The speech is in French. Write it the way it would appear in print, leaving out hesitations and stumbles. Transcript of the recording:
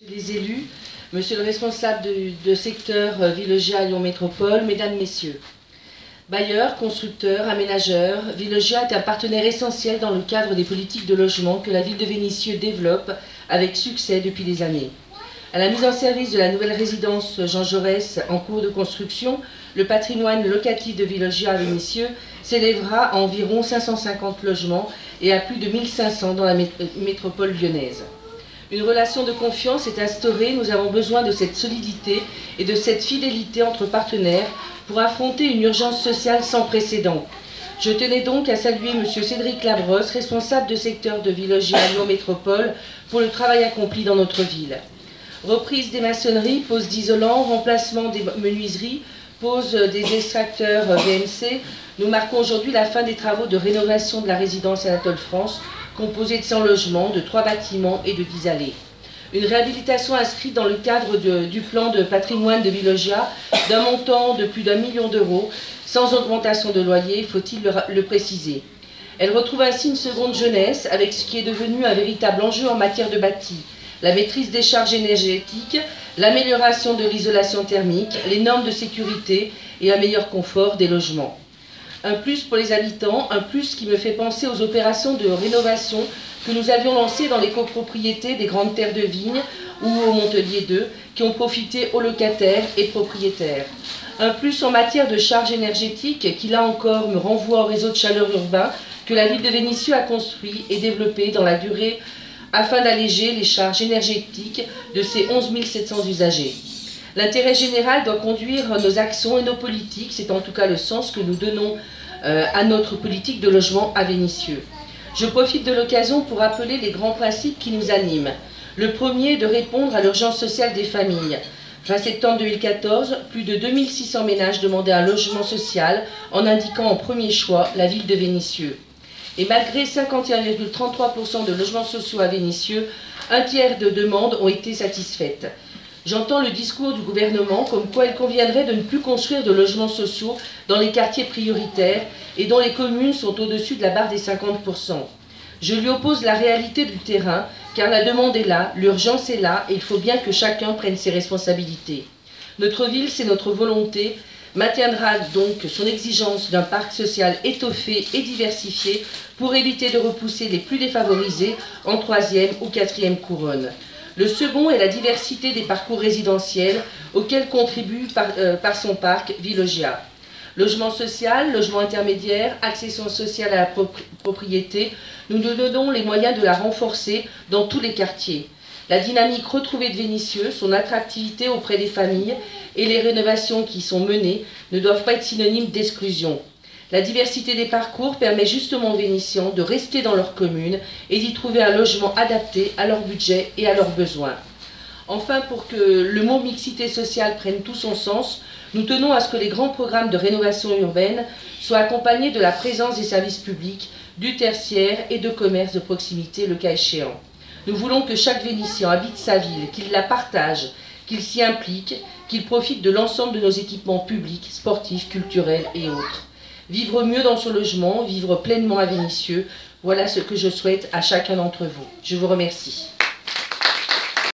Les élus, monsieur le responsable de secteur Villogia Lyon Métropole, mesdames, messieurs. Bailleurs, constructeurs, aménageurs, Villogia est un partenaire essentiel dans le cadre des politiques de logement que la ville de Vénissieux développe avec succès depuis des années. À la mise en service de la nouvelle résidence Jean Jaurès en cours de construction, le patrimoine locatif de Villogia à Vénissieux s'élèvera à environ 550 logements et à plus de 1500 dans la métropole lyonnaise. Une relation de confiance est instaurée, nous avons besoin de cette solidité et de cette fidélité entre partenaires pour affronter une urgence sociale sans précédent. Je tenais donc à saluer M. Cédric Labrosse, responsable de secteur de Villogia Lyon Métropole, pour le travail accompli dans notre ville. Reprise des maçonneries, pose d'isolants, remplacement des menuiseries, pose des extracteurs VMC, nous marquons aujourd'hui la fin des travaux de rénovation de la résidence Anatole France, composée de 100 logements, de 3 bâtiments et de 10 allées. Une réhabilitation inscrite dans le cadre du plan de patrimoine de Villogia d'un montant de plus d'1 million d'euros, sans augmentation de loyer, faut-il le préciser. Elle retrouve ainsi une seconde jeunesse avec ce qui est devenu un véritable enjeu en matière de bâti. La maîtrise des charges énergétiques, l'amélioration de l'isolation thermique, les normes de sécurité et un meilleur confort des logements. Un plus pour les habitants, un plus qui me fait penser aux opérations de rénovation que nous avions lancées dans les copropriétés des grandes terres de vigne ou au Montelier 2, qui ont profité aux locataires et propriétaires. Un plus en matière de charges énergétiques qui, là encore, me renvoie au réseau de chaleur urbain que la ville de Vénissieux a construit et développé dans la durée afin d'alléger les charges énergétiques de ses 11 700 usagers. L'intérêt général doit conduire nos actions et nos politiques, c'est en tout cas le sens que nous donnons à notre politique de logement à Vénissieux. Je profite de l'occasion pour rappeler les grands principes qui nous animent. Le premier, de répondre à l'urgence sociale des familles. Fin septembre 2014, plus de 2600 ménages demandaient un logement social en indiquant en premier choix la ville de Vénissieux. Et malgré 51,33% de logements sociaux à Vénissieux, un tiers de demandes ont été satisfaites. J'entends le discours du gouvernement comme quoi il conviendrait de ne plus construire de logements sociaux dans les quartiers prioritaires et dont les communes sont au-dessus de la barre des 50%. Je lui oppose la réalité du terrain, car la demande est là, l'urgence est là, et il faut bien que chacun prenne ses responsabilités. Notre ville, c'est notre volonté, maintiendra donc son exigence d'un parc social étoffé et diversifié pour éviter de repousser les plus défavorisés en 3e ou 4e couronne. Le second est la diversité des parcours résidentiels auxquels contribue par son parc Villogia. Logement social, logement intermédiaire, accession sociale à la propriété, nous nous donnons les moyens de la renforcer dans tous les quartiers. La dynamique retrouvée de Vénissieux, son attractivité auprès des familles et les rénovations qui sont menées ne doivent pas être synonymes d'exclusion. La diversité des parcours permet justement aux Vénissiens de rester dans leur commune et d'y trouver un logement adapté à leur budget et à leurs besoins. Enfin, pour que le mot mixité sociale prenne tout son sens, nous tenons à ce que les grands programmes de rénovation urbaine soient accompagnés de la présence des services publics, du tertiaire et de commerce de proximité, le cas échéant. Nous voulons que chaque Vénitien habite sa ville, qu'il la partage, qu'il s'y implique, qu'il profite de l'ensemble de nos équipements publics, sportifs, culturels et autres. Vivre mieux dans son logement, vivre pleinement à Vénissieux, voilà ce que je souhaite à chacun d'entre vous. Je vous remercie.